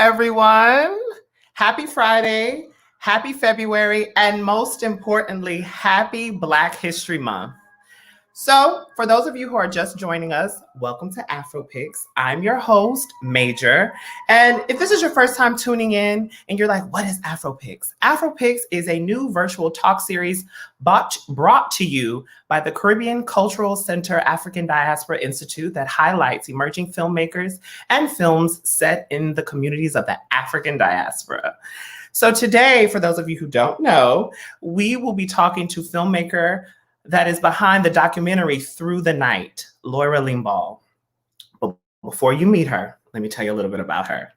everyone. Happy Friday, happy February, and most importantly, happy Black History Month. So for those of you who are just joining us, welcome to AFRO-PICKS. I'm your host, Major. And if this is your first time tuning in and you're like, what is AFRO-PICKS? AFRO-PICKS is a new virtual talk series brought to you by the Caribbean Cultural Center African Diaspora Institute that highlights emerging filmmakers and films set in the communities of the African diaspora. So today, for those of you who don't know, we will be talking to filmmaker that is behind the documentary Through the Night, Loira Limbal. But before you meet her, let me tell you a little bit about her.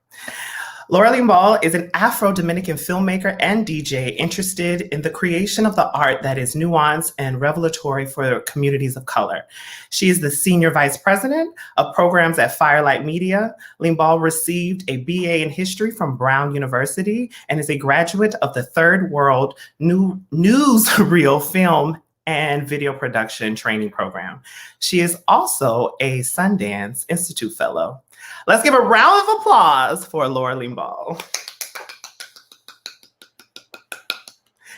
Loira Limbal is an Afro-Dominican filmmaker and DJ interested in the creation of the art that is nuanced and revelatory for communities of color. She is the Senior Vice President of Programs at Firelight Media. Limbal received a BA in History from Brown University and is a graduate of the Third World Newsreel Film and Video Production Training Program. She is also a Sundance Institute Fellow. Let's give a round of applause for Loira Limbal.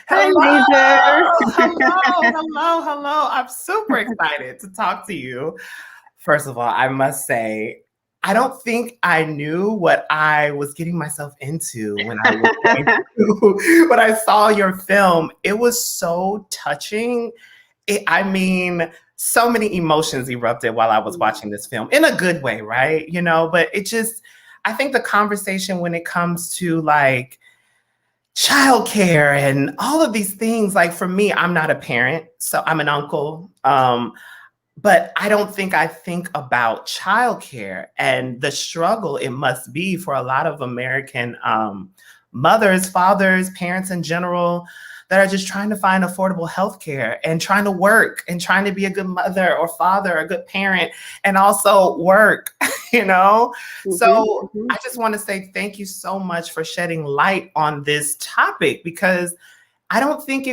Hello, hello. I'm super excited to talk to you. First of all, I must say, I don't think I knew what I was getting myself into when I saw your film. It was so touching. So many emotions erupted while I was watching this film in a good way, right? You know, but I think the conversation when it comes to like childcare and all of these things, like for me, I'm not a parent, so I'm an uncle. But I don't think I think about childcare and the struggle it must be for a lot of American mothers, fathers, parents in general that are just trying to find affordable healthcare and trying to work and trying to be a good mother or father, a good parent, and also work, you know? So I just want to say thank you so much for shedding light on this topic, because I don't think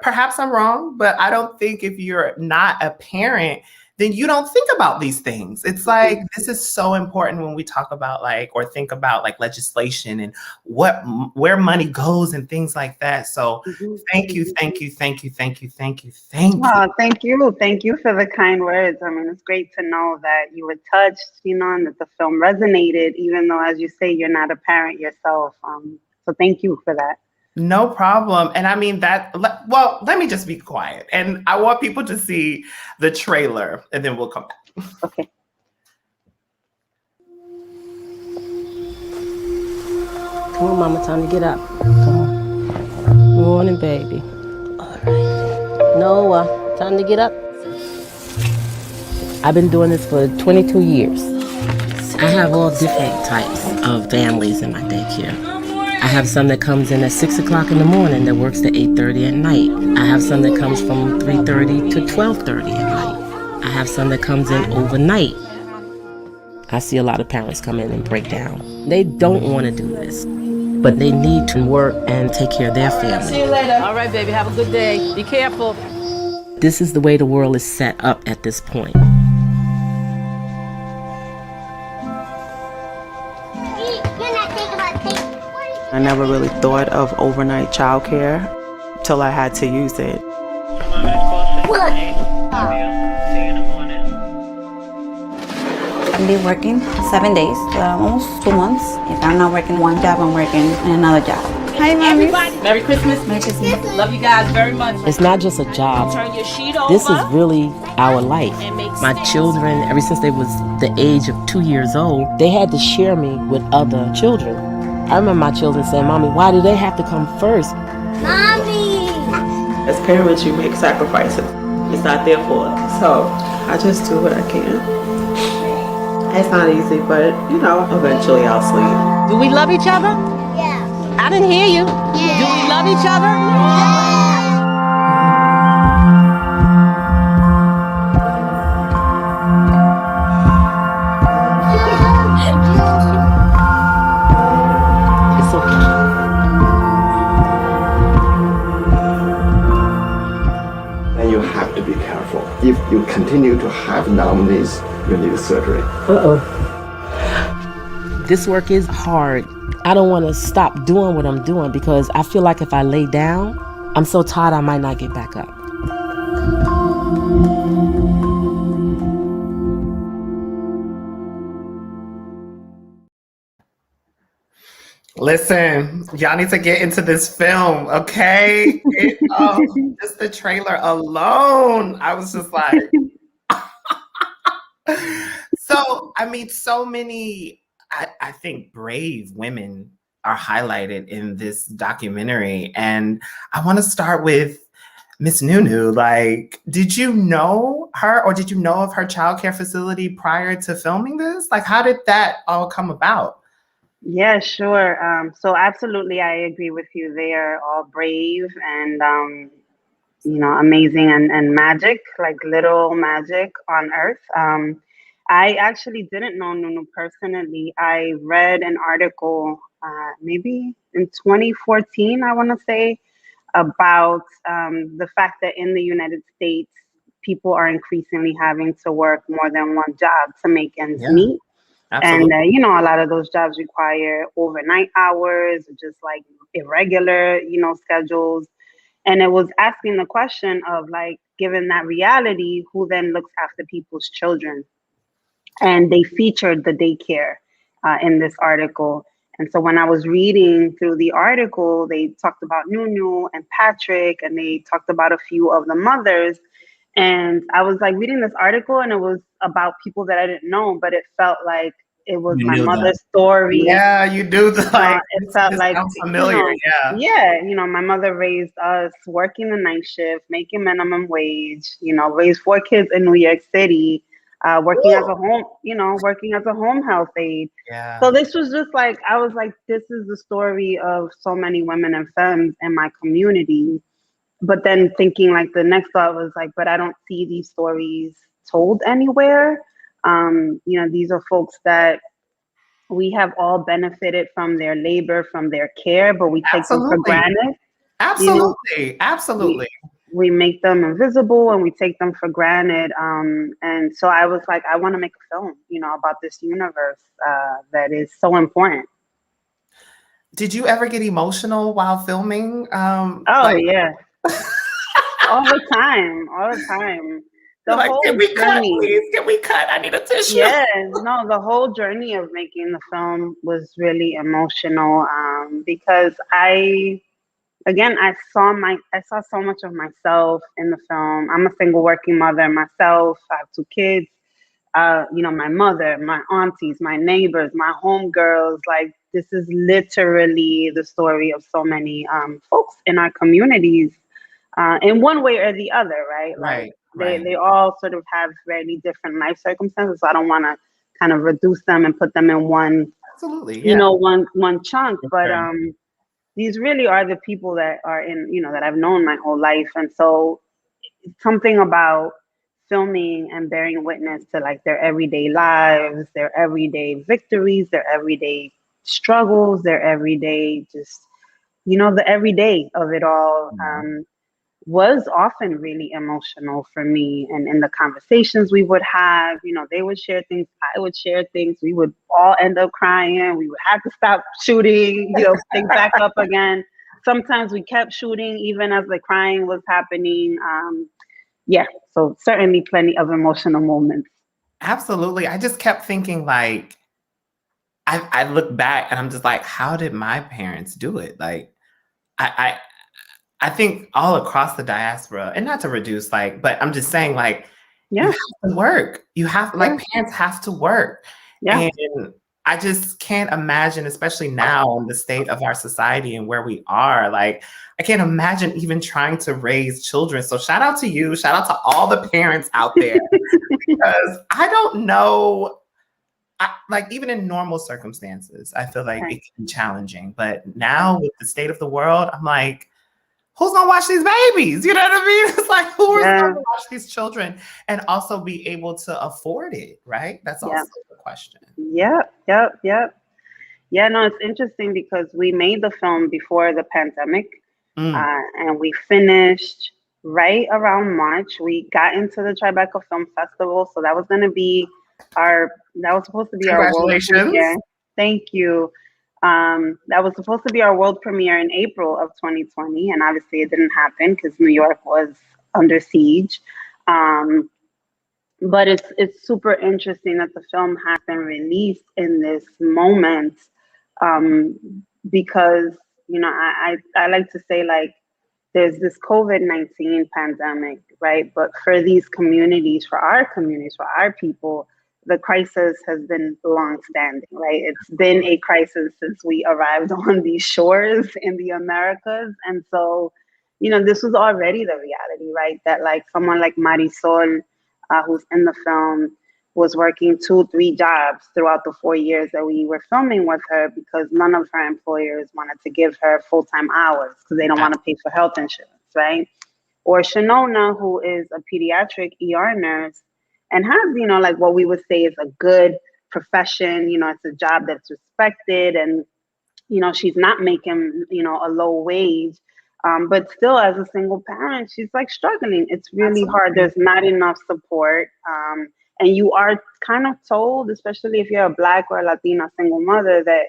perhaps I'm wrong, but I don't think if you're not a parent, then you don't think about these things. It's like, this is so important when we talk about think about legislation and where money goes and things like that. So thank you. Oh, thank you. Thank you for the kind words. I mean, it's great to know that you were touched, and that the film resonated, even though, as you say, you're not a parent yourself. So thank you for that. No problem. And I mean let me just be quiet. And I want people to see the trailer and then we'll come back. Okay. Come on, mama, time to get up. Come on. Good morning, baby. All right. Noah, time to get up. I've been doing this for 22 years. I have all different types of families in my daycare. I have some that comes in at 6 o'clock in the morning that works to 8:30 at night. I have some that comes from 3:30 to 12:30 at night. I have some that comes in overnight. I see a lot of parents come in and break down. They don't want to do this, but they need to work and take care of their family. See you later. All right, baby, have a good day. Be careful. This is the way the world is set up at this point. I never really thought of overnight childcare till I had to use it. I've been working 7 days, almost 2 months. If I'm not working one job, I'm working in another job. Hi, Mommy. Merry Christmas. Merry Christmas. Love you guys very much. It's not just a job. Turn your sheet over. This is really our life. My children, ever since they was the age of 2 years old, they had to share me with other children. I remember my children saying, Mommy, why do they have to come first? Mommy! As parents, you make sacrifices. It's not their fault. So I just do what I can. It's not easy, but eventually I'll sleep. Do we love each other? Yeah. I didn't hear you. Yeah. Do we love each other? Yeah. If you continue to have numbness, you need surgery. This work is hard. I don't want to stop doing what I'm doing because I feel like if I lay down, I'm so tired I might not get back up. Listen, y'all need to get into this film, okay? Just the trailer alone, I was just like, so, I mean, so many, I think, brave women are highlighted in this documentary. And I want to start with Miss Nunu. Like, did you know her or did you know of her childcare facility prior to filming this? Like, how did that all come about? Yeah, sure. So absolutely, I agree with you. They are all brave and, amazing and magic, like literal magic on earth. I actually didn't know Nunu personally. I read an article maybe in 2014, I want to say, about the fact that in the United States, people are increasingly having to work more than one job to make ends meet. Absolutely. And, a lot of those jobs require overnight hours, just like irregular, schedules. And it was asking the question of like, given that reality, who then looks after people's children? And they featured the daycare in this article. And so when I was reading through the article, they talked about Nunu and Patrick, and they talked about a few of the mothers. And I was like reading this article, and it was about people that I didn't know, but it felt like it was You my knew mother's them. story. Yeah, you do. It felt like, sounds familiar. my mother raised us working the night shift, making minimum wage, raised 4 kids in New York City, working as a home health aide. Yeah. So this was just like, I was like, this is the story of so many women and femmes in my community. But then thinking like the next thought was like, but I don't see these stories told anywhere. These are folks that we have all benefited from their labor, from their care, but we take them for granted. Absolutely. We make them invisible and we take them for granted. And so I was like, I want to make a film, about this universe that is so important. Did you ever get emotional while filming? Yeah. All the time. The like, whole can we cut, journey. please? Can we cut? I need a tissue. Yeah, no, the whole journey of making the film was really emotional because I saw so much of myself in the film. I'm a single working mother myself. I have 2 kids. My mother, my aunties, my neighbors, my homegirls. Like, this is literally the story of so many folks in our communities in one way or the other, right? Like, they all sort of have very different life circumstances. So I don't want to kind of reduce them and put them in one, one chunk. But these really are the people that are in, that I've known my whole life. And so something about filming and bearing witness to like their everyday lives, their everyday victories, their everyday struggles, their everyday just, the everyday of it all was often really emotional for me. And in the conversations we would have, they would share things, I would share things, we would all end up crying, we would have to stop shooting, pick back up again. Sometimes we kept shooting even as the crying was happening. So certainly plenty of emotional moments. Absolutely. I just kept thinking like, I look back and I'm just like, how did my parents do it? Like, I think all across the diaspora, and not to reduce but I'm just saying like, you have to work. You have parents have to work. Yeah. And I just can't imagine, especially now in the state of our society and where we are, like, I can't imagine even trying to raise children. So shout out to you. Shout out to all the parents out there, because I don't know, even in normal circumstances, I feel like it can be challenging. But now with the state of the world, I'm like, who's gonna watch these babies? You know what I mean? It's like, who is gonna watch these children and also be able to afford it, right? That's also the question. Yep. Yeah, no, it's interesting because we made the film before the pandemic and we finished right around March. We got into the Tribeca Film Festival. So that was going to be that was supposed to be our World Premiere. Thank you. That was supposed to be our world premiere in April of 2020, and obviously it didn't happen because New York was under siege. But it's super interesting that the film has been released in this moment, because I like to say, like, there's this COVID-19 pandemic, right? But for these communities, for our people, the crisis has been long-standing, right? It's been a crisis since we arrived on these shores in the Americas. And so, this was already the reality, right? That like someone like Marisol, who's in the film, was working 2-3 jobs throughout the 4 years that we were filming with her because none of her employers wanted to give her full-time hours because they don't want to pay for health insurance, right? Or Shanona, who is a pediatric ER nurse and has, like what we would say is a good profession, it's a job that's respected, and, she's not making, a low wage. But still, as a single parent, she's like struggling. It's really hard. There's not enough support. And you are kind of told, especially if you're a Black or a Latina single mother, that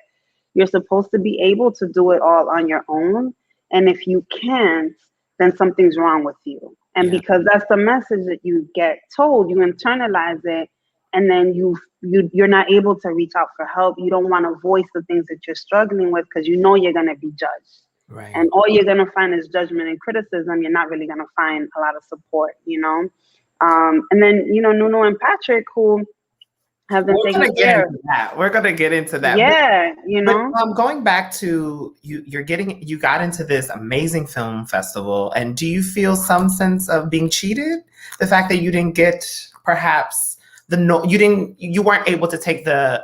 you're supposed to be able to do it all on your own. And if you can't, then something's wrong with you. And because that's the message that you get told, you internalize it, and then you're not able to reach out for help. You don't want to voice the things that you're struggling with because you're going to be judged. Right. And all you're going to find is judgment and criticism. You're not really going to find a lot of support, And then, Nuno and Patrick, who have been taking care of that. We're going to get into that. Yeah, But, going back to you got into this amazing film festival, and do you feel some sense of being cheated? The fact that you didn't get perhaps you weren't able to take the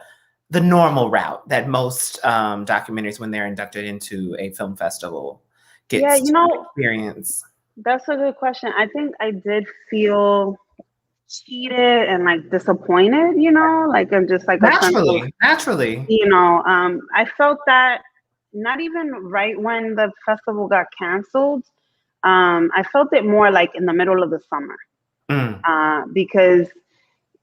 normal route that most documentaries, when they're inducted into a film festival, get to experience? That's a good question. I think I did feel cheated and like disappointed, like I'm just like naturally. I felt that not even right when the festival got canceled. I felt it more like in the middle of the summer, because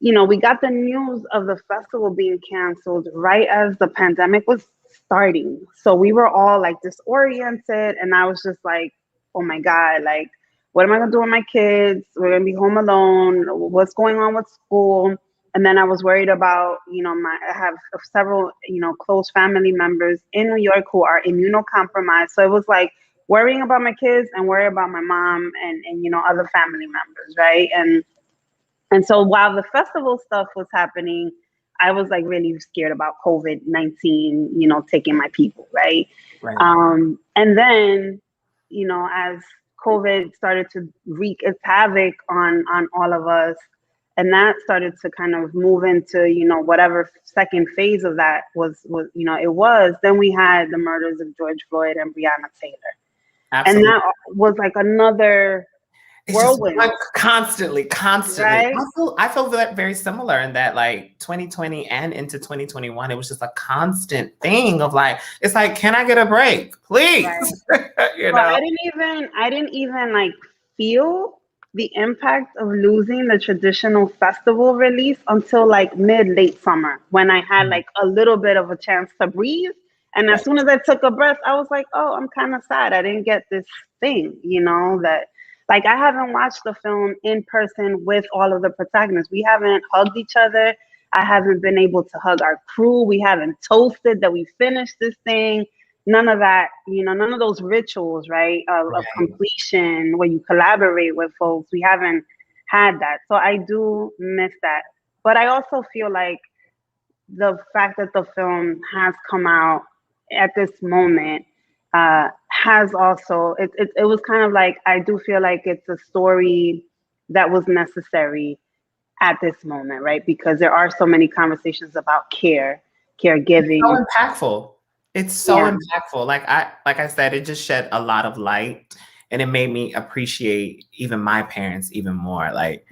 we got the news of the festival being canceled right as the pandemic was starting. So we were all like disoriented, and I was just like, oh my God, like, what am I gonna do with my kids? We're gonna be home alone. What's going on with school? And then I was worried about, I have several, close family members in New York who are immunocompromised. So it was like worrying about my kids and worrying about my mom and other family members, right? And so while the festival stuff was happening, I was like really scared about COVID-19, taking my people, right? And then, as COVID started to wreak its havoc on all of us, and that started to kind of move into, whatever second phase of that was, then we had the murders of George Floyd and Breonna Taylor. Absolutely. And that was like another whirlwind. Constantly. Right? I feel that very similar in that, like, 2020 and into 2021, it was just a constant thing of like, it's like, can I get a break, please? Right. I didn't even like feel the impact of losing the traditional festival release until like late summer, when I had like a little bit of a chance to breathe. And as soon as I took a breath, I was like, oh, I'm kind of sad I didn't get this thing, that. Like, I haven't watched the film in person with all of the protagonists. We haven't hugged each other. I haven't been able to hug our crew. We haven't toasted that we finished this thing. None of that, none of those rituals, right, of completion where you collaborate with folks. We haven't had that. So I do miss that. But I also feel like the fact that the film has come out at this moment has also, it was kind of like, I do feel like it's a story that was necessary at this moment, right? Because there are so many conversations about caregiving. It's so impactful. It's so impactful. Like I said, it just shed a lot of light, and it made me appreciate even my parents even more. Like,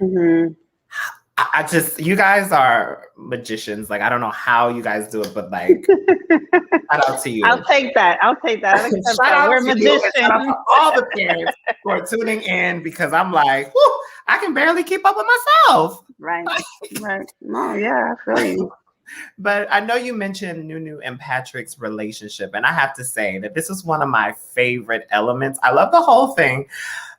I just, you guys are magicians. Like, I don't know how you guys do it, but like, shout out to you. I'll take that. Shout out We're to magicians. you. Shout out to all the parents who are tuning in, because I'm like, whew, I can barely keep up with myself. Right. No, yeah, I feel you. But I know you mentioned Nunu and Patrick's relationship, and I have to say that this is one of my favorite elements. I love the whole thing,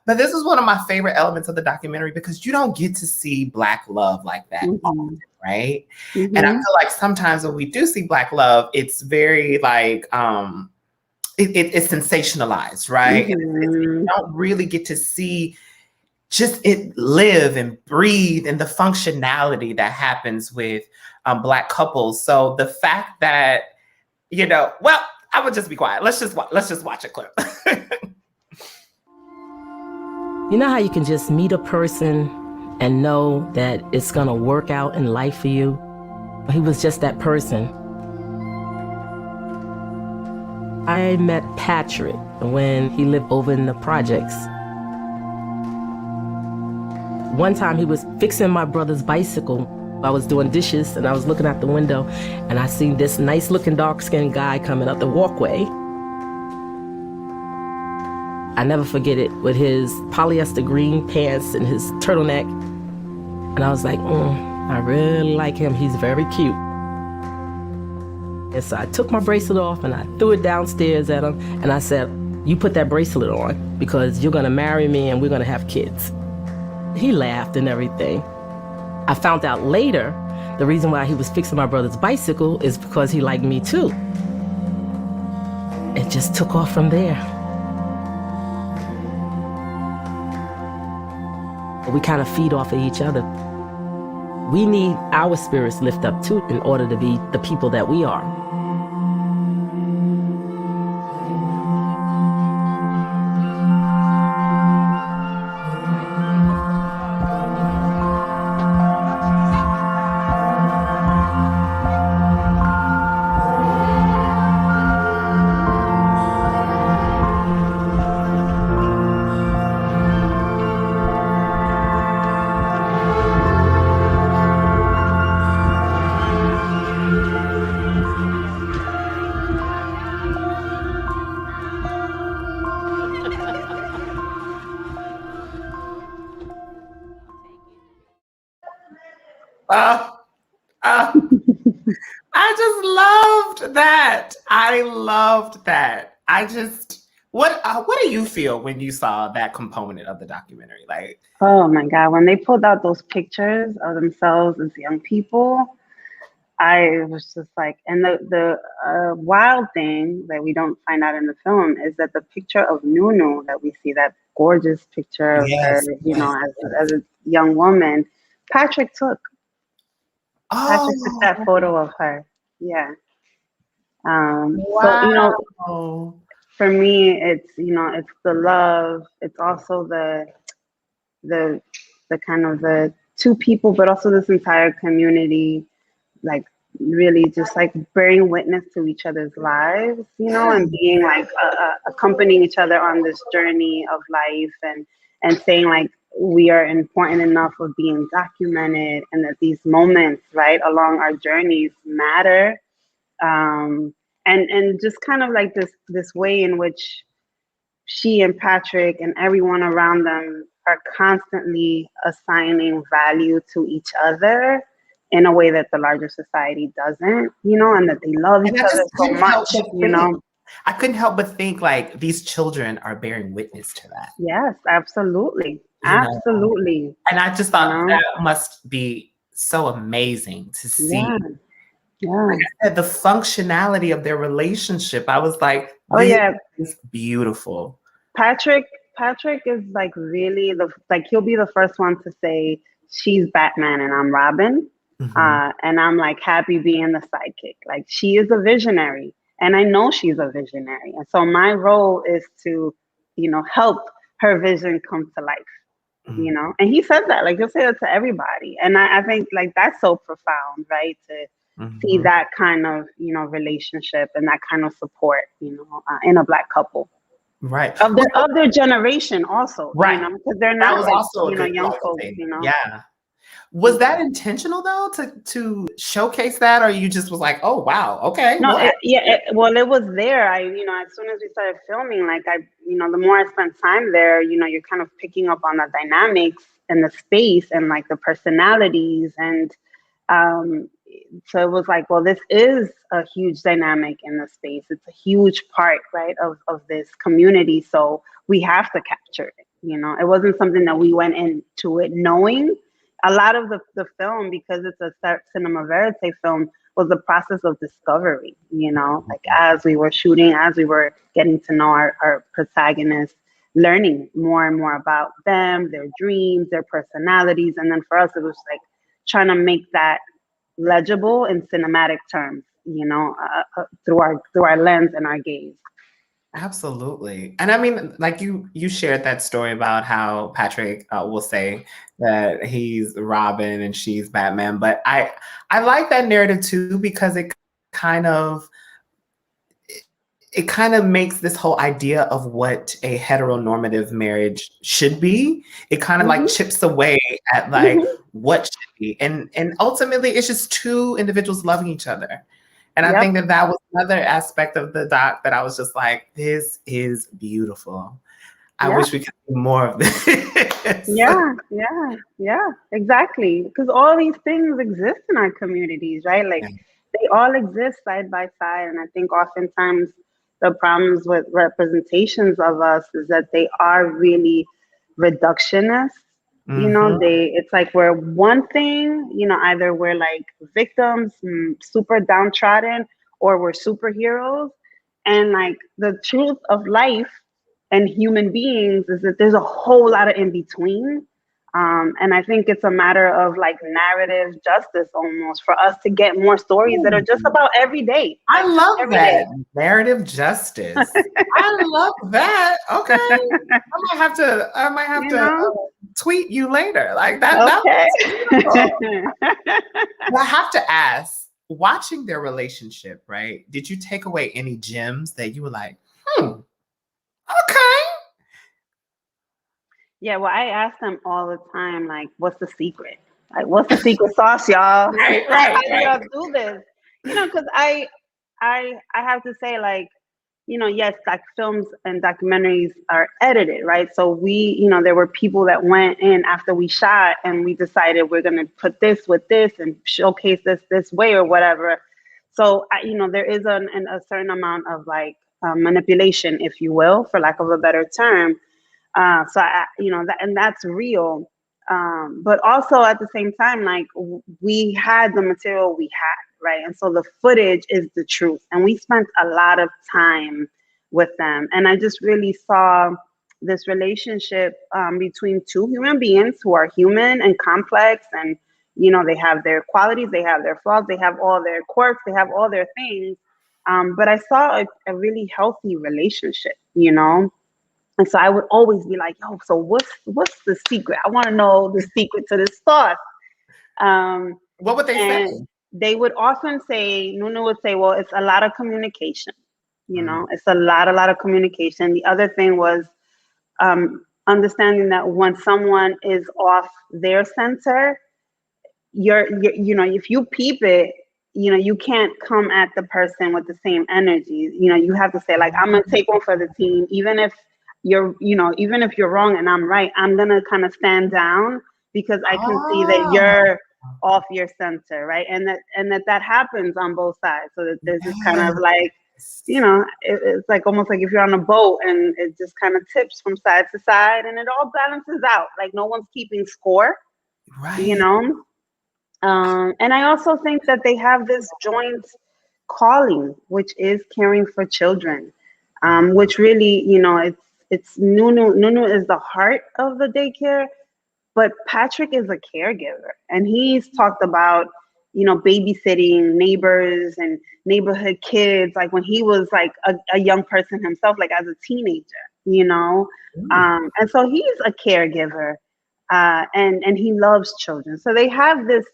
but this is one of my favorite elements of the documentary because you don't get to see Black love like that often, right? And I feel like sometimes when we do see Black love, it's very like it's sensationalized, right? You don't really get to see just it live and breathe and the functionality that happens with Black couples. So the fact that, well, I would just be quiet. Let's just watch a clip. You know how you can just meet a person and know that it's gonna work out in life for you? He was just that person. I met Patrick when he lived over in the projects. One time he was fixing my brother's bicycle. I was doing dishes and I was looking out the window and I seen this nice looking dark-skinned guy coming up the walkway. I never forget it, with his polyester green pants and his turtleneck. And I was like, I really like him. He's very cute. And so I took my bracelet off and I threw it downstairs at him. And I said, you put that bracelet on because you're gonna marry me and we're gonna have kids. He laughed and everything. I found out later, the reason why he was fixing my brother's bicycle is because he liked me too. It just took off from there. We kind of feed off of each other. We need our spirits lift up too in order to be the people that we are. I just loved that. I loved that. What do you feel when you saw that component of the documentary? Like, oh my God, when they pulled out those pictures of themselves as young people, I was just like, and the wild thing that we don't find out in the film is that the picture of Nunu that we see, that gorgeous picture of her, as a young woman, Patrick took. Patrick took that photo of her. Yeah. wow. So, for me, it's, it's the love. It's also the kind of the two people, but also this entire community, like really just like bearing witness to each other's lives, and being like accompanying each other on this journey of life, and saying like we are important enough of being documented, and that these moments right along our journeys matter, and just kind of like this way in which she and Patrick and everyone around them are constantly assigning value to each other in a way that the larger society doesn't, and that they love each other so much, I couldn't help but think like these children are bearing witness to that. Yes, absolutely. Absolutely. And I just thought that must be so amazing to see. Yeah. Like I said, the functionality of their relationship. I was like, it's beautiful. Patrick is like really he'll be the first one to say she's Batman and I'm Robin. And I'm like happy being the sidekick. Like she is a visionary and I know she's a visionary. And so my role is to, help her vision come to life, and he says that, like he'll say it to everybody. And I think like that's so profound, right? To see that kind of, relationship and that kind of support, in a Black couple. Right. Of their generation also. Right. Because they're not like, also young folks, Yeah. Was that intentional though to showcase that, or you just was like, oh wow, okay? No, it was there. As soon as we started filming, like the more I spent time there, you're kind of picking up on the dynamics and the space and like the personalities and so it was like, well, this is a huge dynamic in the space. It's a huge part, right, of this community. So we have to capture it. It wasn't something that we went into it knowing. A lot of the film, because it's a cinema verite film, was the process of discovery, like as we were shooting, as we were getting to know our protagonists, learning more and more about them, their dreams, their personalities. And then for us, it was like trying to make that legible in cinematic terms, through our lens and our gaze. Absolutely. And I mean, like you shared that story about how Patrick will say that he's Robin and she's Batman, but I like that narrative too, because it kind of makes this whole idea of what a heteronormative marriage should be. It kind of like chips away at like what should be. And ultimately it's just two individuals loving each other. And I think that was another aspect of the doc that I was just like, this is beautiful. I wish we could do more of this. Yeah, exactly. Because all these things exist in our communities, right? Like they all exist side by side. And I think oftentimes the problems with representations of us is that they are really reductionist. It's like we're one thing, either we're like victims, super downtrodden, or we're superheroes. And like the truth of life and human beings is that there's a whole lot of in between. And I think it's a matter of like narrative justice almost for us to get more stories that are just about every day. I love that. Narrative justice. I love that. Okay. I might have to tweet you later. Like that. Okay. I have to ask, watching their relationship, right? Did you take away any gems that you were like, okay? Yeah, well, I ask them all the time, like, what's the secret? Like, what's the secret sauce, y'all? Right. How do y'all do this? Because I have to say, like, yes, like films and documentaries are edited, right? So we, there were people that went in after we shot and we decided we're going to put this with this and showcase this way or whatever. So, there is a certain amount of like manipulation, if you will, for lack of a better term. So and that's real. But also at the same time, like we had the material we had, right? And so the footage is the truth. And we spent a lot of time with them. And I just really saw this relationship between two human beings who are human and complex. And, they have their qualities, they have their flaws, they have all their quirks, they have all their things. But I saw a really healthy relationship, And so I would always be like, yo, so what's the secret? I want to know the secret to this sauce. What would they say? They would often say, Nunu would say, well, it's a lot of communication. It's a lot of communication. The other thing was understanding that when someone is off their center, you're if you peep it, you can't come at the person with the same energy. You have to say, like, I'm going to take one for the team, even if you're wrong and I'm right, I'm gonna kind of stand down because I can see that you're off your center, right? And that happens on both sides. So that there's this kind of like, it's like almost like if you're on a boat and it just kind of tips from side to side and it all balances out. Like no one's keeping score, right? And I also think that they have this joint calling, which is caring for children, which really, it's Nunu is the heart of the daycare, but Patrick is a caregiver. And he's talked about, babysitting neighbors and neighborhood kids, like when he was like a young person himself, like as a teenager, And so he's a caregiver and he loves children. So they have this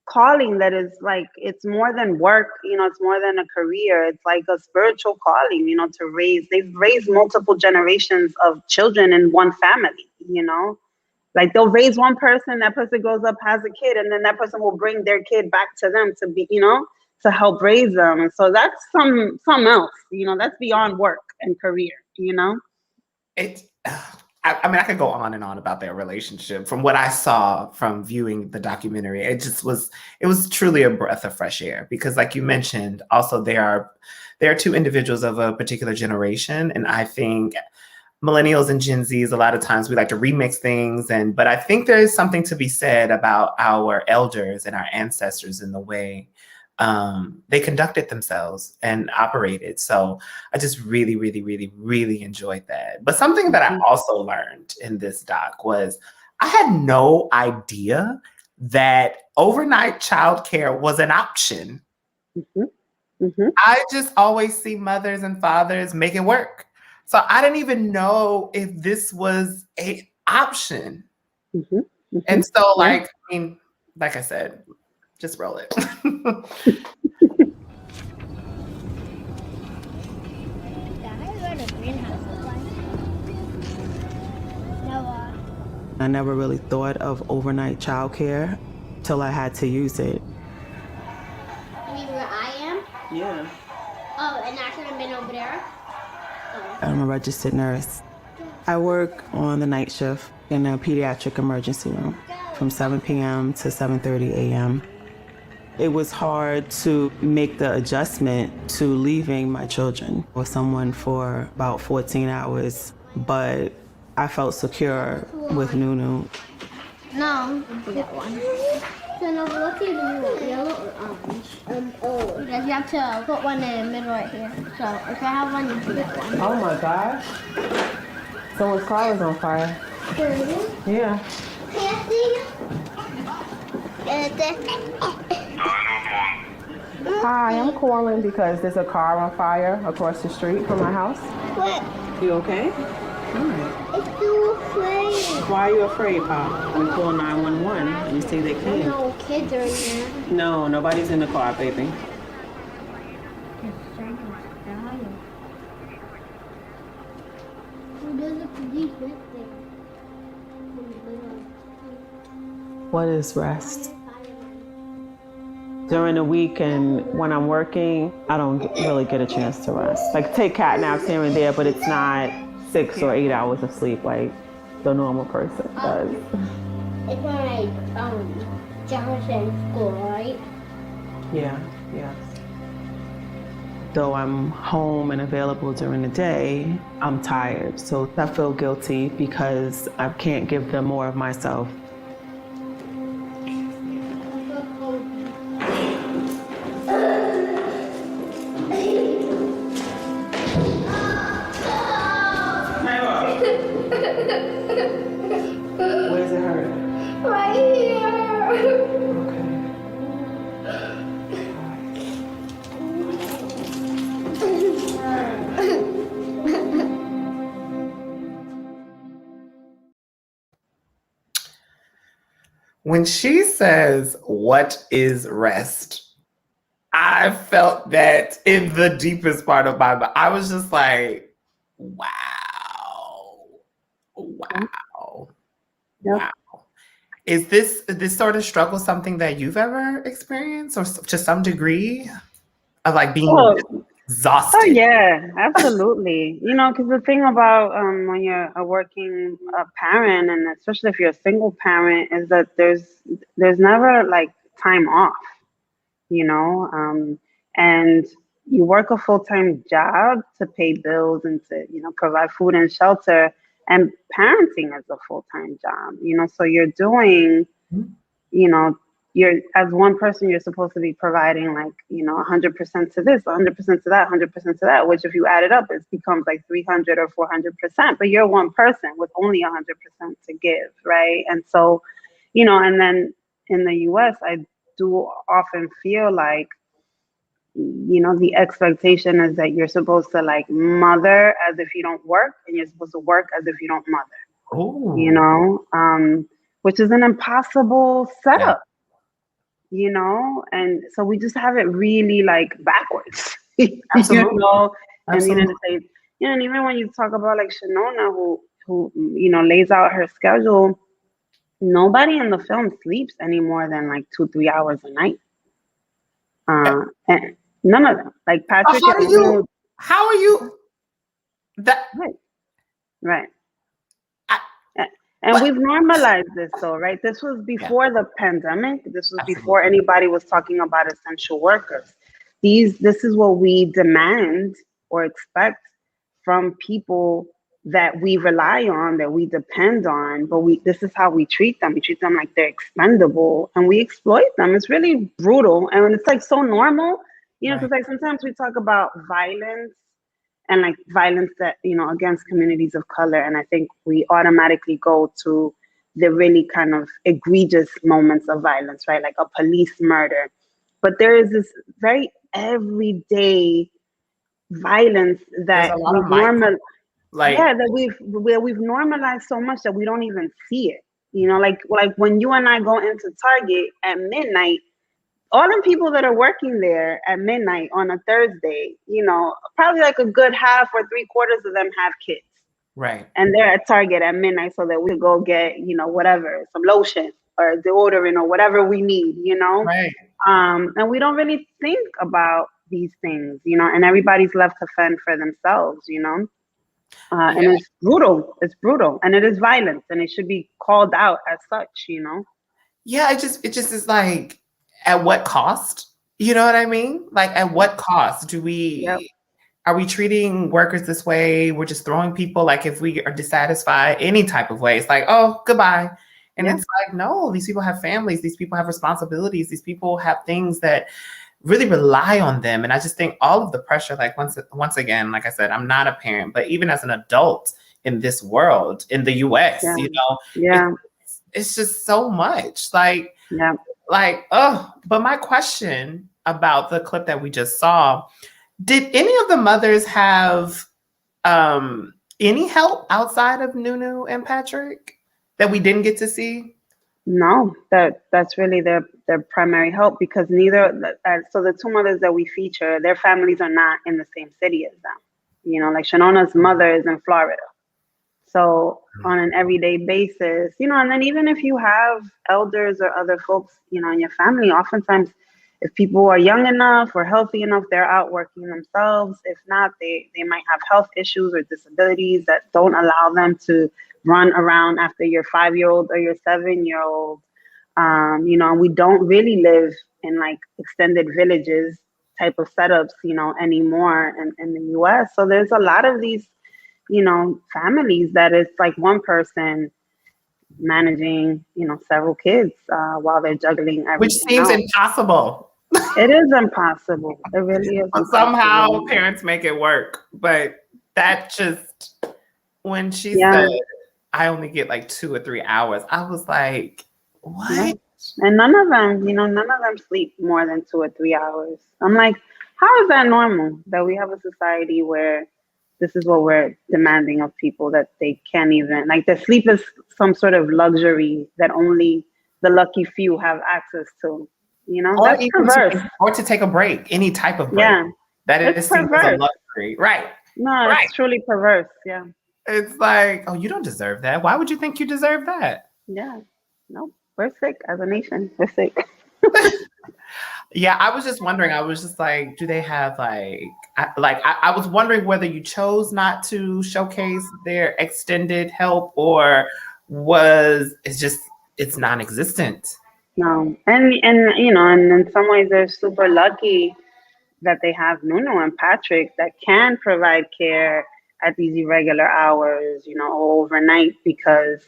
calling that is like, it's more than work, it's more than a career. It's like a spiritual calling, they've raised multiple generations of children in one family, like they'll raise one person, that person grows up, has a kid, and then that person will bring their kid back to them to be, to help raise them. And so that's some else, that's beyond work and career, I mean, I could go on and on about their relationship. From what I saw from viewing the documentary, it was truly a breath of fresh air because, like you mentioned, also there are two individuals of a particular generation, and I think millennials and Gen Zs, a lot of times we like to remix things, but I think there is something to be said about our elders and our ancestors in the way they conducted themselves and operated. So I just really, really, really, really enjoyed that. But something that I also learned in this doc was I had no idea that overnight childcare was an option. I just always see mothers and fathers make it work. So I didn't even know if this was an option. And so, like, I mean, like I said, just roll it. I never really thought of overnight childcare till I had to use it. You mean where I am? Yeah. Oh, and I should have been over there? Oh. I'm a registered nurse. I work on the night shift in a pediatric emergency room from 7 p.m. to 7:30 a.m. It was hard to make the adjustment to leaving my children with someone for about 14 hours, but I felt secure with Nunu. No, pick one. So now what do you want, yellow or orange? Because you have to put one in the middle right here. So if I have one, you pick one. Oh my gosh. Someone's car is on fire. Really? Yeah. Hi, I'm calling because there's a car on fire across the street from my house. What? You okay? It's too afraid. Why are you afraid, Pop? We call 911 and you say they came. No kids are in there. No, nobody's in the car, baby. What is rest? During the week and when I'm working, I don't really get a chance to rest. Like take cat naps here and there, but it's not 6 or 8 hours of sleep like the normal person does. It's when I Johnson school, right? Yeah. Though I'm home and available during the day, I'm tired. So I feel guilty because I can't give them more of myself. Where's it hurt? Right here. When she says, "What is rest?" I felt that in the deepest part of my mind. I was just like, wow. Is this sort of struggle something that you've ever experienced, or to some degree, of like being exhausted? Oh yeah, absolutely. You know, because the thing about when you're a working parent, and especially if you're a single parent, is that there's never like time off. You know, and you work a full-time job to pay bills and to provide food and shelter. And parenting is a full-time job, so you're doing, you're as one person, you're supposed to be providing like, 100% to this, 100% to that, 100% to that, which if you add it up, it becomes like 300 or 400%, but you're one person with only 100% to give, right? And so, and then in the US, I do often feel like, the expectation is that you're supposed to like mother as if you don't work, and you're supposed to work as if you don't mother. Ooh. Which is an impossible setup, and so we just have it really like backwards. Absolutely. In the Absolutely. United States. And even when you talk about like Shanona, who lays out her schedule, nobody in the film sleeps any more than like 2-3 hours a night. And none of them. Like Patrick. How are you? That right. And we've normalized this though, right? This was before the pandemic. This was before anybody was talking about essential workers. This is what we demand or expect from people that we rely on, that we depend on, but this is how we treat them. We treat them like they're expendable and we exploit them. It's really brutal. And it's like so normal, you know, because like sometimes we talk about violence and like violence that, you know, against communities of color. And I think we automatically go to the really kind of egregious moments of violence, right? Like a police murder. But there is this very everyday violence that we've normalized so much that we don't even see it. You know, like when you and I go into Target at midnight, all the people that are working there at midnight on a Thursday, you know, probably like a good half or 3/4 of them have kids. Right. And they're at Target at midnight so that we could go get, you know, whatever, some lotion or deodorant or whatever we need, you know? Right. And we don't really think about these things, you know, and everybody's left to fend for themselves, you know? And it's brutal. It's brutal. And it is violence and it should be called out as such, you know? Yeah, it just is like, at what cost? You know what I mean? Like, at what cost are we treating workers this way? We're just throwing people, like, if we are dissatisfied any type of way, it's like, oh, goodbye. And it's like, no, these people have families. These people have responsibilities. These people have things that really rely on them. And I just think all of the pressure, like once again, like I said, I'm not a parent, but even as an adult in this world, in the US, you know, it's just so much like, but my question about the clip that we just saw, did any of the mothers have any help outside of Nunu and Patrick that we didn't get to see? No, that's really their primary help, because so the two mothers that we feature, their families are not in the same city as them. You know, like Shanona's mother is in Florida. So on an everyday basis, you know, and then even if you have elders or other folks, you know, in your family, oftentimes if people are young enough or healthy enough, they're out working themselves. If not, they might have health issues or disabilities that don't allow them to run around after your 5-year-old or your 7-year-old. You know, we don't really live in like extended villages type of setups, you know, anymore in the US. So there's a lot of these, you know, families that it's like one person managing, you know, several kids while they're juggling everything. Which seems impossible. It is impossible. It really is. But somehow parents make it work. But that just, when she said, I only get like 2 or 3 hours, I was like, what? Yeah. And none of them sleep more than 2 or 3 hours. I'm like, how is that normal that we have a society where this is what we're demanding of people, that they can't even, like, the sleep is some sort of luxury that only the lucky few have access to, you know? Or that's perverse. Or to take a break, any type of break. Yeah. That is seen as a luxury. Right. No, it's truly perverse. Yeah. It's like, oh, you don't deserve that. Why would you think you deserve that? Yeah. No, we're sick as a nation. We're sick. Yeah, I was just wondering. I was just like, do they have I was wondering whether you chose not to showcase their extended help, or it's non-existent. No, and you know, and in some ways they're super lucky that they have Nunu and Patrick that can provide care at these irregular hours, you know, or overnight, because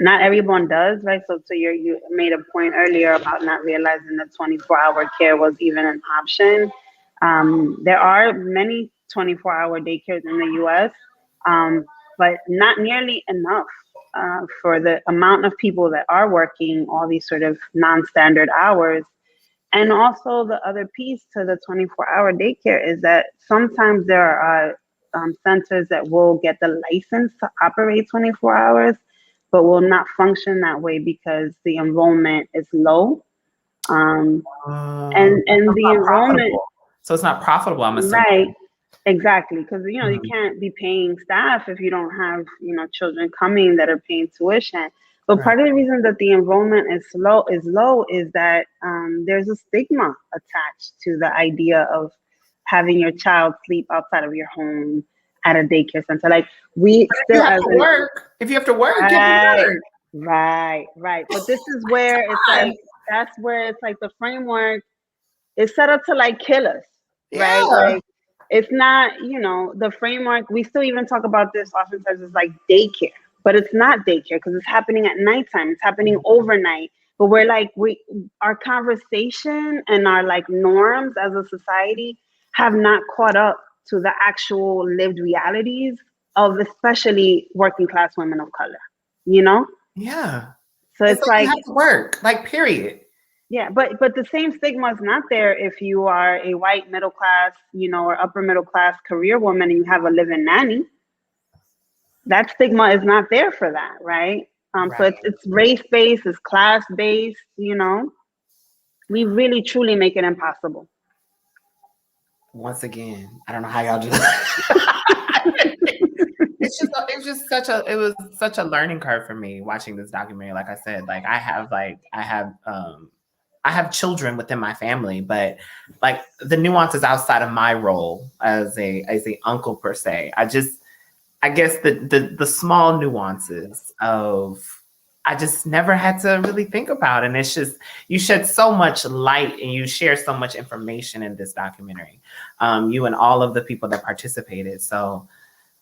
not everyone does, right? So you made a point earlier about not realizing that 24-hour care was even an option. There are many 24-hour daycares in the US, but not nearly enough for the amount of people that are working all these sort of non-standard hours. And also the other piece to the 24-hour daycare is that sometimes there are centers that will get the license to operate 24 hours, but will not function that way because the enrollment is low. And the enrollment, so it's not profitable, I'm assuming. Right, exactly, because you know you can't be paying staff if you don't have, you know, children coming that are paying tuition. But part of the reason that the enrollment is low is that there's a stigma attached to the idea of having your child sleep outside of your home, at a daycare center. Like we still if you have to work, get to work. Right. But this is where it's like, that's where it's like the framework is set up to like kill us, right? Like it's not, you know, the framework, we still even talk about this oftentimes as like daycare, but it's not daycare because it's happening at nighttime, it's happening overnight. But we're like, our conversation and our like norms as a society have not caught up to the actual lived realities of especially working class women of color, you know? Yeah. So it's like you have to work, like, period. Yeah, but the same stigma is not there if you are a white middle class, you know, or upper middle class career woman and you have a live-in nanny. That stigma is not there for that, right? So it's race-based, it's class-based, you know. We really truly make it impossible. Once again, I don't know how y'all do that. It was such a learning curve for me watching this documentary. Like I said, like I have children within my family, but like the nuances outside of my role as a uncle per se, I guess the small nuances of I just never had to really think about. And it's just, you shed so much light and you share so much information in this documentary, you and all of the people that participated. So,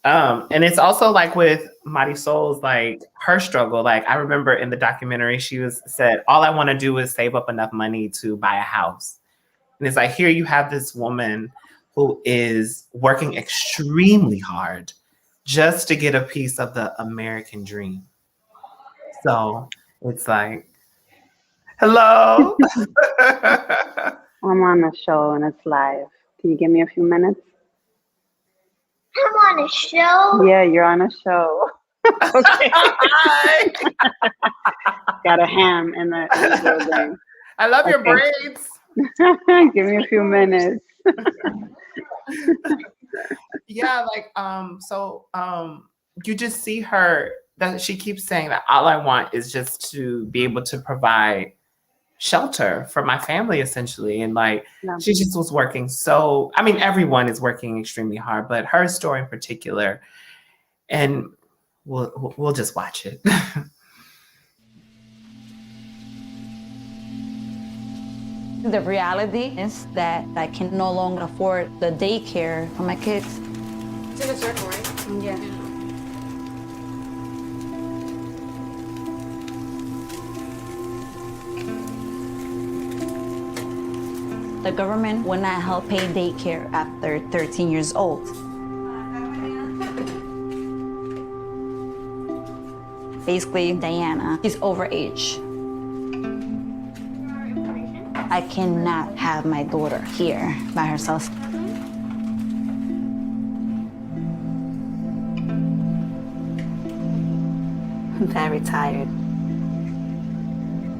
and it's also like with Marisol's, like her struggle. Like I remember in the documentary, she said, all I want to do is save up enough money to buy a house. And it's like, here you have this woman who is working extremely hard just to get a piece of the American dream. So it's like, hello. I'm on a show and it's live. Can you give me a few minutes? I'm on a show? Yeah, you're on a show. Okay. Got a ham in the building. I love your braids. Give me a few minutes. Yeah, like you just see her, that she keeps saying that all I want is just to be able to provide shelter for my family, essentially. And like she just was working so, I mean, everyone is working extremely hard, but her story in particular, and we'll just watch it. The reality is that I can no longer afford the daycare for my kids. It's in a circle, right? Yeah. The government will not help pay daycare after 13 years old. Basically, Diana is overage. I cannot have my daughter here by herself. I'm very tired.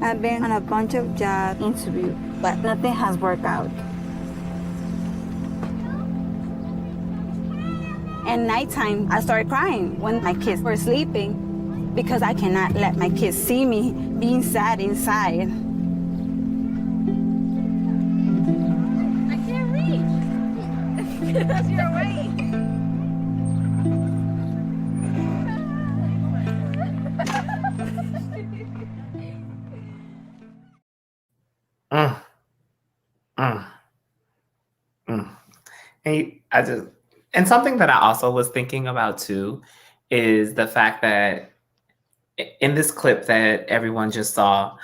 I've been on a bunch of job interviews, but nothing has worked out. At nighttime, I started crying when my kids were sleeping because I cannot let my kids see me being sad inside. I can't reach. Because you're away. And something that I also was thinking about too is the fact that in this clip that everyone just saw,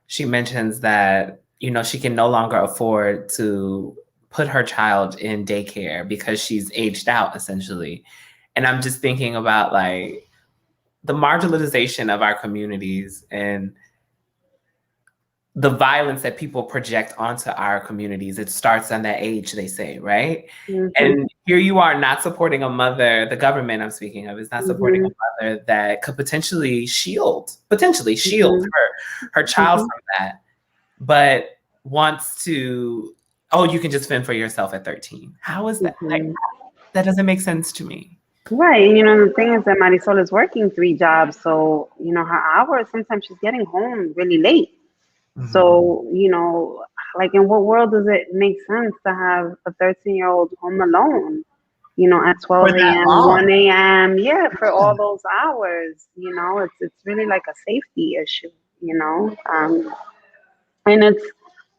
she mentions that, you know, she can no longer afford to put her child in daycare because she's aged out, essentially. And I'm just thinking about like the marginalization of our communities and the violence that people project onto our communities. It starts on that age, they say, right? Mm-hmm. And here you are not supporting a mother, the government I'm speaking of is not supporting a mother that could potentially shield her child from that, but wants to, oh, you can just fend for yourself at 13. How is that? Like, that doesn't make sense to me. Right. And, you know, the thing is that Marisol is working 3 jobs. So, you know, her hours, sometimes she's getting home really late. Mm-hmm. So, you know, like in what world does it make sense to have a 13-year-old home alone? you know, at 12 For that a.m., long. 1 a.m. Yeah, for all those hours, you know, it's really like a safety issue, you know. And it's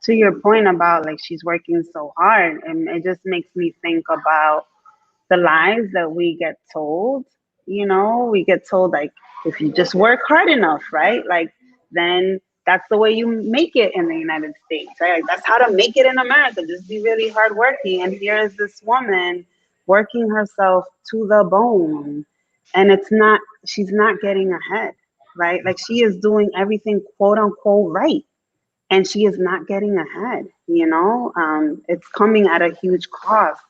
to your point about like she's working so hard, and it just makes me think about the lies that we get told. You know, we get told like if you just work hard enough, right? Like then that's the way you make it in the United States, right? Like, that's how to make it in America. Just be really hardworking. And here is this woman working herself to the bone, and she's not getting ahead, right? Like she is doing everything quote unquote right, and she is not getting ahead. You know, it's coming at a huge cost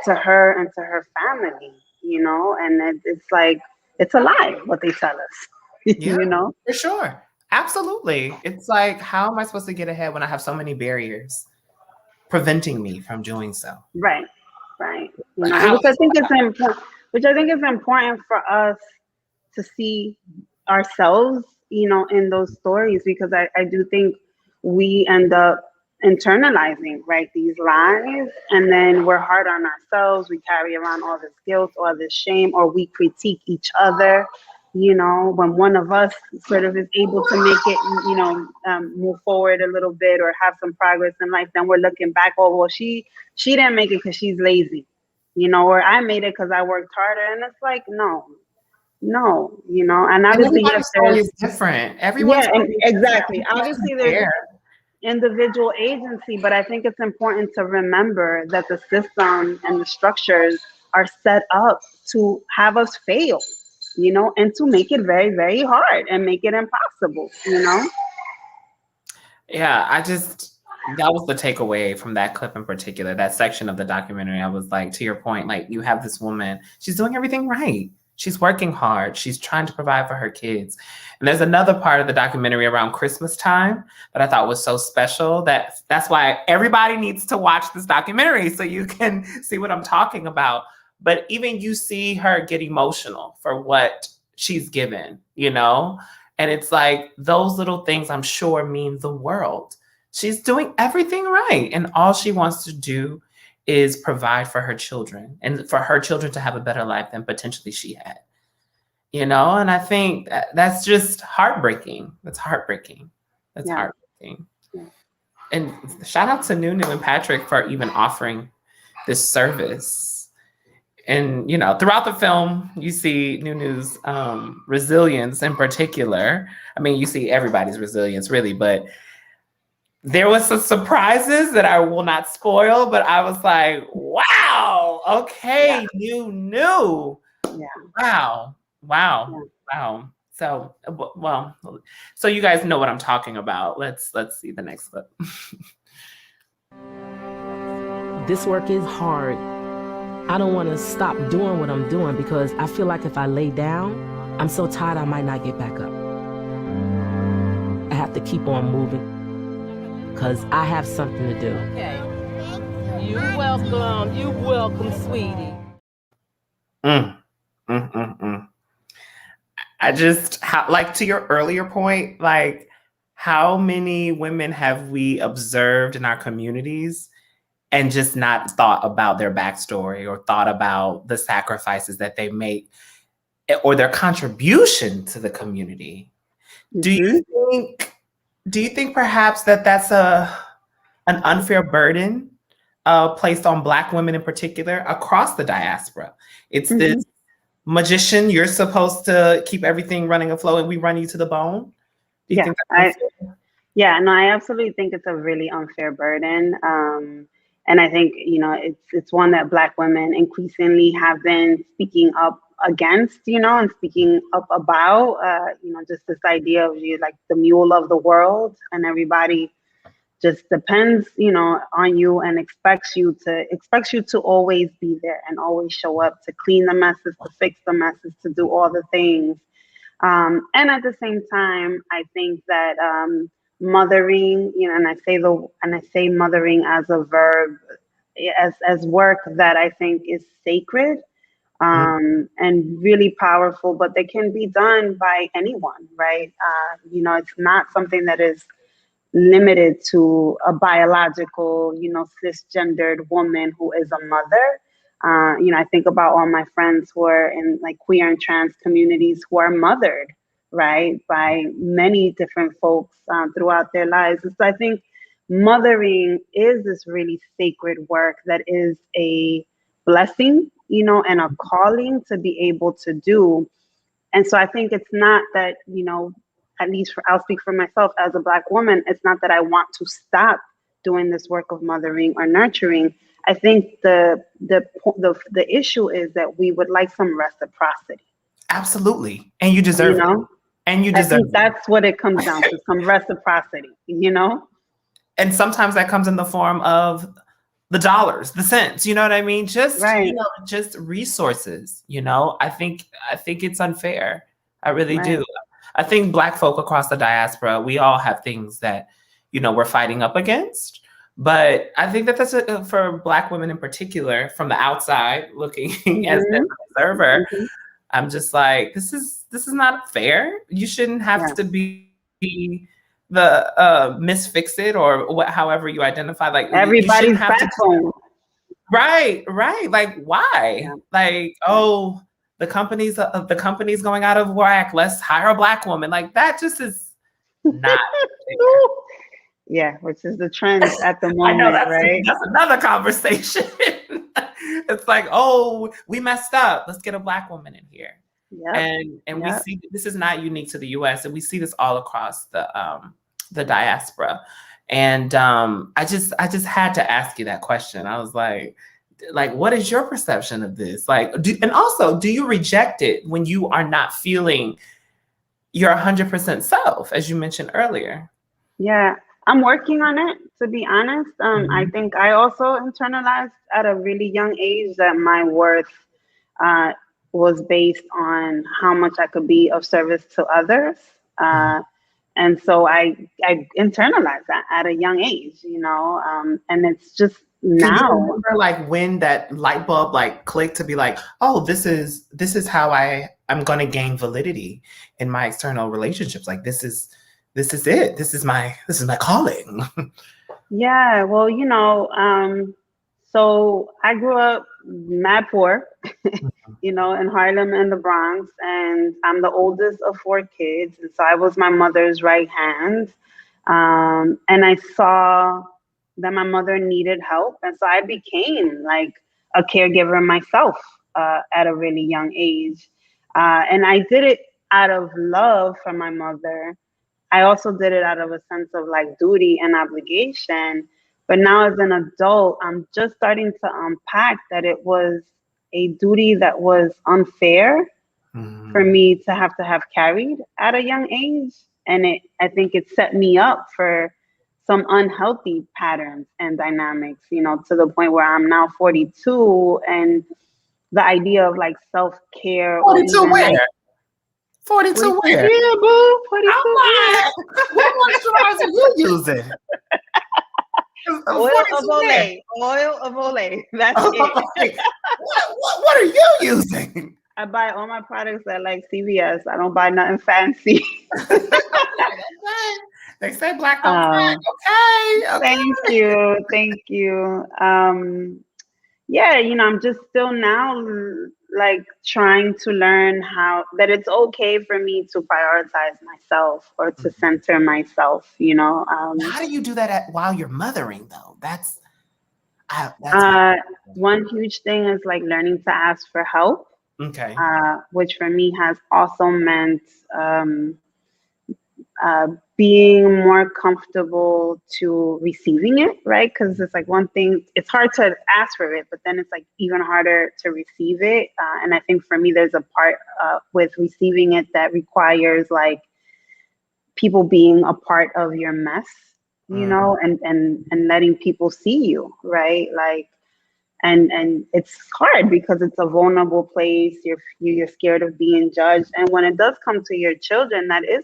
to her and to her family, you know, and it's like, it's a lie what they tell us, Yeah, you know? for sure. Absolutely. It's like, how am I supposed to get ahead when I have so many barriers preventing me from doing so? Right, right. You Like, know, and how? which I think is important for us to see ourselves, you know, in those stories, because I do think we end up internalizing, right, these lies, and then we're hard on ourselves. We carry around all this guilt or this shame, or we critique each other. You know, when one of us sort of is able to make it, you know, move forward a little bit or have some progress in life, then we're looking back, oh, well, she didn't make it because she's lazy, you know, or I made it because I worked harder. And it's like, no, you know, and And obviously, yes, everybody's story there's, is different. Everyone's yeah, and story is different. exactly. We can't Obviously, there's compare. individual agency, but I think it's important to remember that the system and the structures are set up to have us fail, you know, and to make it very, very hard and make it impossible, you know? Yeah, that was the takeaway from that clip in particular, that section of the documentary. I was like, to your point, like you have this woman, she's doing everything right. She's working hard. She's trying to provide for her kids. And there's another part of the documentary around Christmas time that I thought was so special that's why everybody needs to watch this documentary so you can see what I'm talking about. But even you see her get emotional for what she's given, you know? And it's like those little things I'm sure mean the world. She's doing everything right. And all she wants to do is provide for her children and for her children to have a better life than potentially she had. You know, and I think that's just heartbreaking. That's heartbreaking. That's heartbreaking. Yeah. And shout out to Nunu and Patrick for even offering this service. And, you know, throughout the film, you see Nunu's resilience in particular. I mean, you see everybody's resilience, really, but there was some surprises that I will not spoil, but I was like, wow, okay, you knew. Yeah. Wow. So, well, so you guys know what I'm talking about. Let's see the next clip. This work is hard. I don't want to stop doing what I'm doing because I feel like if I lay down, I'm so tired I might not get back up. I have to keep on moving because I have something to do. Okay. You're welcome, sweetie. I just, like to your earlier point, like how many women have we observed in our communities and just not thought about their backstory or thought about the sacrifices that they make or their contribution to the community? Mm-hmm. Do you think perhaps that's an unfair burden placed on Black women in particular across the diaspora? It's this magician, you're supposed to keep everything running afloat and we run you to the bone? Do you think that's unfair? I absolutely think it's a really unfair burden. And I think, you know, it's one that Black women increasingly have been speaking up against, you know, and speaking up about, you know, just this idea of you like the mule of the world, and everybody just depends, you know, on you and expects you to always be there and always show up to clean the messes, to fix the messes, to do all the things. And at the same time, I think that mothering, you know, and I say mothering as a verb, as work that I think is sacred and really powerful, but they can be done by anyone, right? You know, it's not something that is limited to a biological, you know, cisgendered woman who is a mother. You know, I think about all my friends who are in like queer and trans communities who are mothered, right, by many different folks throughout their lives. And so I think mothering is this really sacred work that is a blessing, you know, and a calling to be able to do. And so I think it's not that, you know, at least I'll speak for myself as a Black woman, it's not that I want to stop doing this work of mothering or nurturing. I think the issue is that we would like some reciprocity. Absolutely. And you deserve it. And you I deserve think that's what it comes down to, some reciprocity, you know? And sometimes that comes in the form of the dollars, the cents, you know what I mean? Just, you know, just resources, you know? I think it's unfair. I really do. I think Black folk across the diaspora, we all have things that, you know, we're fighting up against. But I think that that's for Black women in particular, from the outside looking as an observer, I'm just like, this is not fair. You shouldn't have to be the Miss Fix-It or however you identify. Like everybody's backbone. Right. Like why? Yeah. Like, oh, the company's going out of whack. Let's hire a Black woman. Like that just is not. Yeah, which is the trend at the moment, I know that's another conversation. It's like, oh, we messed up. Let's get a Black woman in here. And we see this is not unique to the U.S. and we see this all across the diaspora. And I just had to ask you that question. I was like, what is your perception of this? Like, and also, do you reject it when you are not feeling your 100% self, as you mentioned earlier? Yeah. I'm working on it, to be honest. I think I also internalized at a really young age that my worth was based on how much I could be of service to others. And so I internalized that at a young age, you know, and it's just now. Can you remember like when that light bulb like clicked to be like, oh, this is how I'm going to gain validity in my external relationships. Like this is it. This is my calling. Yeah, well, you know, so I grew up mad poor, you know, in Harlem and the Bronx, and I'm the oldest of 4 kids, and so I was my mother's right hand, and I saw that my mother needed help, and so I became like a caregiver myself at a really young age, and I did it out of love for my mother. I also did it out of a sense of like duty and obligation. But now as an adult, I'm just starting to unpack that it was a duty that was unfair for me to have carried at a young age. And I think it set me up for some unhealthy patterns and dynamics, you know, to the point where I'm now 42 and the idea of like self-care. 42 where? Like, 42 where? Yeah, boo. 42. What moisturizer are you using? Oil of Olay. That's it. What are you using? I buy all my products at like CVS. I don't buy nothing fancy. They say Black don't crack. Okay. Thank you. Yeah, you know, I'm just still now like trying to learn how that it's okay for me to prioritize myself or to center myself, you know. How do you do that while you're mothering though? That's one huge thing is like learning to ask for help. Okay. Which for me has also meant being more comfortable to receiving it, right? Because it's like one thing, it's hard to ask for it, but then it's like even harder to receive it. And I think for me, there's a part with receiving it that requires like people being a part of your mess, you know, and letting people see you, right? Like, and it's hard because it's a vulnerable place. You're scared of being judged. And when it does come to your children, that is,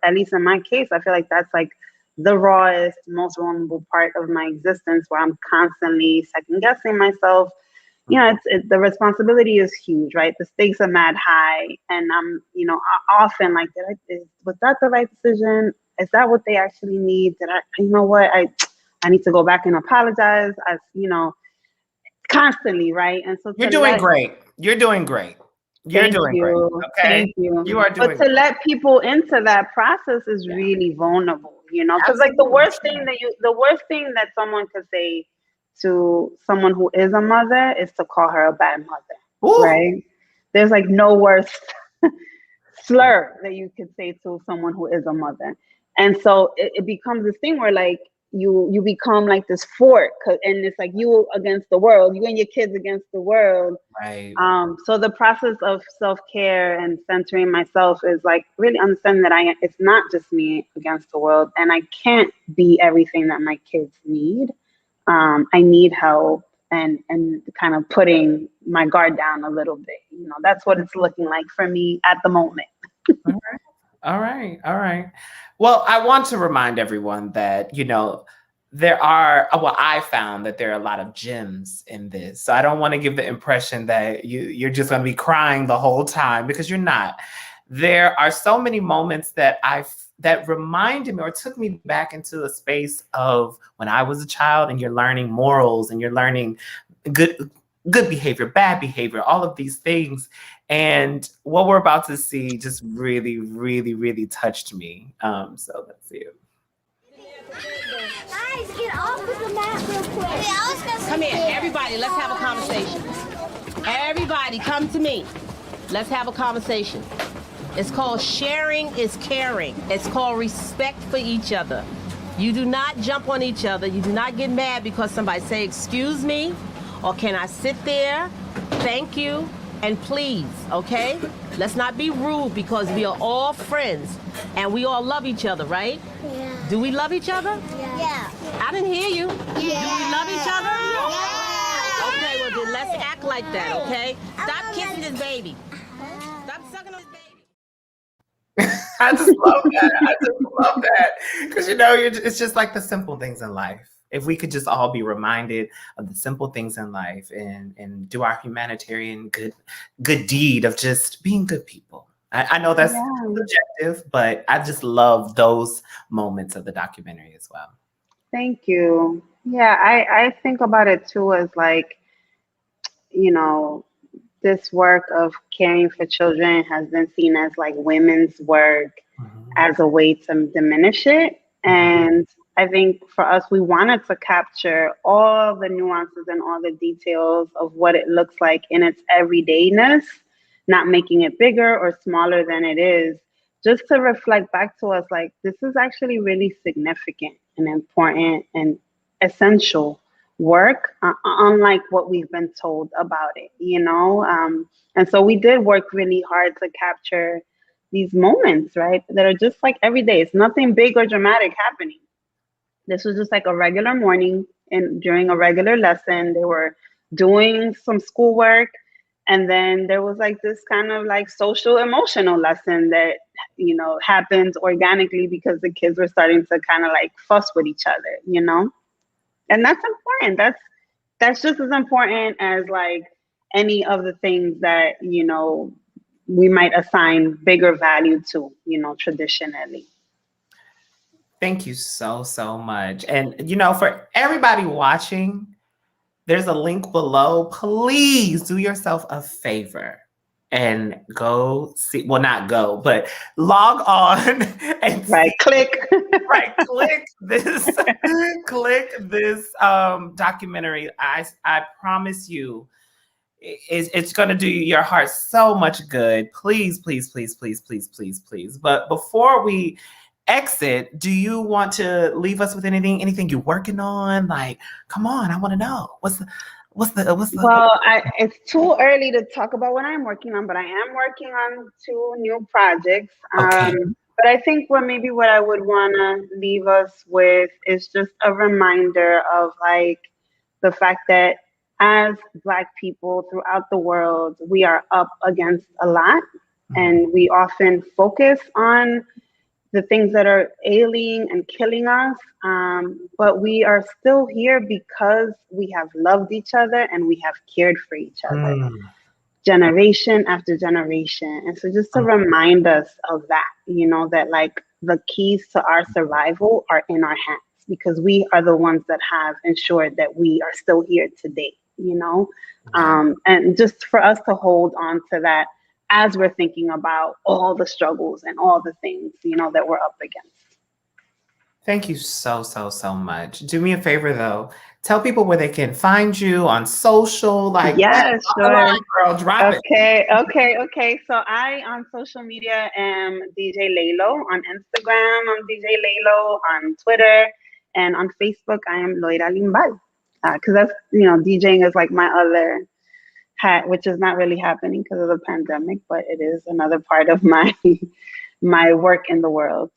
at least in my case, I feel like that's like the rawest, most vulnerable part of my existence where I'm constantly second guessing myself. You know, the responsibility is huge, right? The stakes are mad high. And I'm, you know, often like, was that the right decision? Is that what they actually need? You know what? I need to go back and apologize. You know, constantly, right? And so you're doing great. You're doing great. You're doing great. Okay. Thank you. You are doing But to let people into that process is really vulnerable, you know, because like the worst thing that someone could say to someone who is a mother is to call her a bad mother. Ooh. Right? There's like no worse slur that you could say to someone who is a mother. And so it becomes this thing where like you become like this fort, and it's like you against the world, you and your kids against the world. Right. So the process of self-care and centering myself is like really understanding that it's not just me against the world, and I can't be everything that my kids need. I need help, and kind of putting my guard down a little bit. You know, that's what it's looking like for me at the moment. All right. Well, I want to remind everyone that, you know, I found that there are a lot of gems in this. So I don't want to give the impression that you're just going to be crying the whole time, because you're not. There are so many moments that reminded me or took me back into a space of when I was a child, and you're learning morals and you're learning good behavior, bad behavior, all of these things. And what we're about to see just really, really, really touched me. So let's see it. Guys, get off of the mat real quick. Come here, everybody, let's have a conversation. Everybody, come to me. Let's have a conversation. It's called sharing is caring. It's called respect for each other. You do not jump on each other. You do not get mad because somebody say, excuse me, or can I sit there? Thank you, and please, okay? Let's not be rude, because we are all friends and we all love each other, right? Yeah. Do we love each other? Yeah. I didn't hear you. Yeah. Do we love each other? Yeah. Okay, well then let's act like that, okay? Stop kissing this baby. Stop sucking on this baby. I just love that. Because, you know, it's just like the simple things in life. If we could just all be reminded of the simple things in life and do our humanitarian good deed of just being good people. I know that's subjective, but I just love those moments of the documentary as well. Thank you. Yeah, I think about it too as like, you know, this work of caring for children has been seen as like women's work as a way to diminish it. And I think for us, we wanted to capture all the nuances and all the details of what it looks like in its everydayness, not making it bigger or smaller than it is, just to reflect back to us like, this is actually really significant and important and essential work, unlike what we've been told about it, you know? And so we did work really hard to capture these moments, right? That are just like every day. It's nothing big or dramatic happening. This was just like a regular morning, and during a regular lesson, they were doing some schoolwork. And then there was like this kind of like social emotional lesson that, you know, happened organically because the kids were starting to kind of like fuss with each other, you know? And that's important. That's just as important as like any of the things that, you know, we might assign bigger value to, you know, traditionally. Thank you so much. And, you know, for everybody watching, there's a link below. Please do yourself a favor and go see, well, not go, but log on and click this documentary. I promise you, it's going to do your heart so much good. Please. But before we exit, do you want to leave us with anything you're working on? Like, come on, I want to know. What's the Well, it's too early to talk about what I'm working on, but I am working on 2 new projects. Okay. But I think what I would want to leave us with is just a reminder of like the fact that as Black people throughout the world, we are up against a lot, and we often focus on the things that are ailing and killing us, but we are still here because we have loved each other and we have cared for each other, generation after generation. And so just to remind us of that, you know, that like the keys to our survival are in our hands, because we are the ones that have ensured that we are still here today. and just for us to hold on to that as we're thinking about all the struggles and all the things, that we're up against. Thank you so, so, so much. Do me a favor though. Tell people where they can find you on social. Like, yeah, sure. Girl, drop it. Okay. So I on social media am DJ Laylo on Instagram. I'm DJ Laylo on Twitter, and on Facebook I am Loira Limbal. Because that's DJing is like my other hat, which is not really happening because of the pandemic, but it is another part of my my work in the world.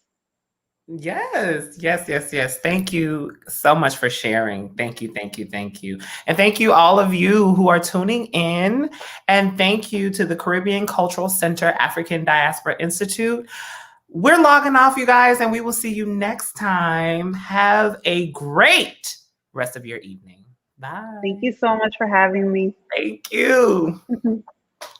Yes. Thank you so much for sharing. Thank you. And thank you all of you who are tuning in. And thank you to the Caribbean Cultural Center African Diaspora Institute. We're logging off, you guys, and we will see you next time. Have a great rest of your evening. Bye. Thank you so much for having me. Thank you.